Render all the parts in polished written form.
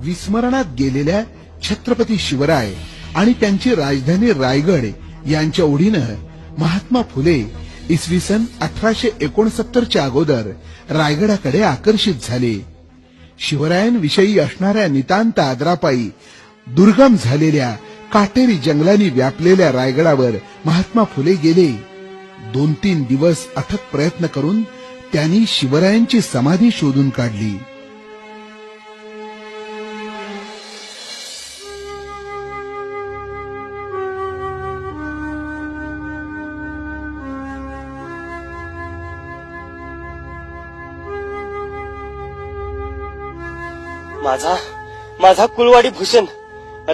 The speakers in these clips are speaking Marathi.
विस्मरणात गेलेल्या छत्रपती शिवराय आणि त्यांची राजधानी रायगड यांच्या ओढीनं महात्मा फुले इसवी सन 1869च्या अगोदर रायगडाकडे आकर्षित झाले. शिवरायांविषयी असणाऱ्या नितांत आदरापायी दुर्गम झालेल्या काटेरी जंगलांनी व्यापलेल्या रायगडावर महात्मा फुले गेले. 2-3 दिवस अथक प्रयत्न करून त्यांनी शिवरायांची समाधी शोधून काढली. माझा कुलवाडी भूषण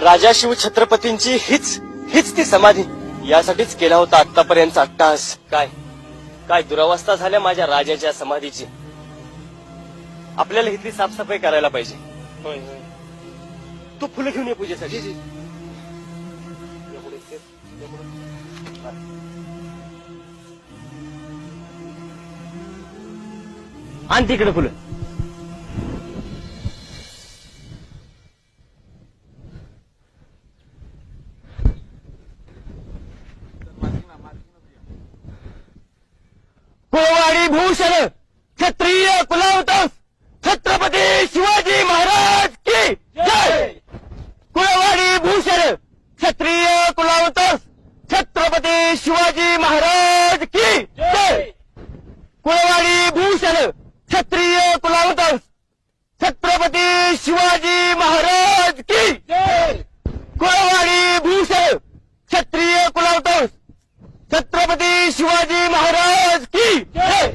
राजा शिव छत्रपतींची हीच ती समाधी. यासाठीच केला होता आतापर्यंत अट्टहास. काय दुरावस्था झाल्या माझ्या राजाच्या समाधीची. आपल्याला इथली साफसफाई करायला पाहिजे. होय तू फुलं घेऊन ये पूजेसाठी. आण तिकडे फुलं. कुलवाडी भूषण क्षत्रिय कुलावतंस छत्रपती शिवाजी महाराज की जय. कुलवाडी भूषण क्षत्रिय कुलावतंस छत्रपती शिवाजी महाराज की जय. कुलवाडी भूषण क्षत्रिय कुलावतंस छत्रपती शिवाजी महाराज की जय. कुलवाडी भूषण क्षत्रिय कुलावतंस छत्रपती शिवाजी महाराज की जय.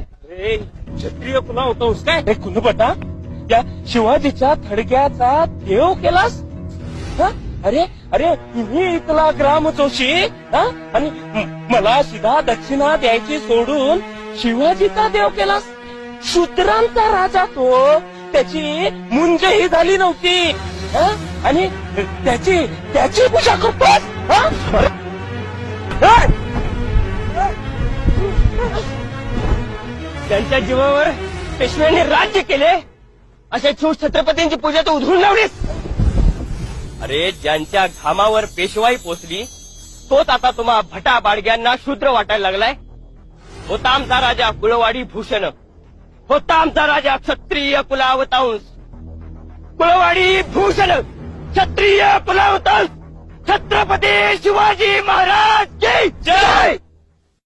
क्षत्रिय कुलावतंस काय कुलपटा या शिवाजीच्या थडग्याचा देव केलास. अरे मी इथला ग्रामचोशी आणि मला सीधा दक्षिणा द्यायची सोडून शिवाजीचा देव केलास. शूद्रांचा राजा तो. त्याची मुंजही झाली नव्हती आणि त्याची पूजा करतोस. त्यांच्या जीवावर पेशव्यांनी राज्य केले अशा शिव छत्रपतींची पूजा तू उधळून लावलीस. अरे ज्यांच्या घामावर पेशवाई पोचली तोच आता तुम्हा भटा बाडग्यांना शूद्र वाटायला लागलाय. होता आमचा राजा कुलवाडी भूषण. होता आमचा राजा क्षत्रिय कुलावतंस. कुलवाडी भूषण क्षत्रिय कुलावतंस छत्रपती शिवाजी महाराज की जय.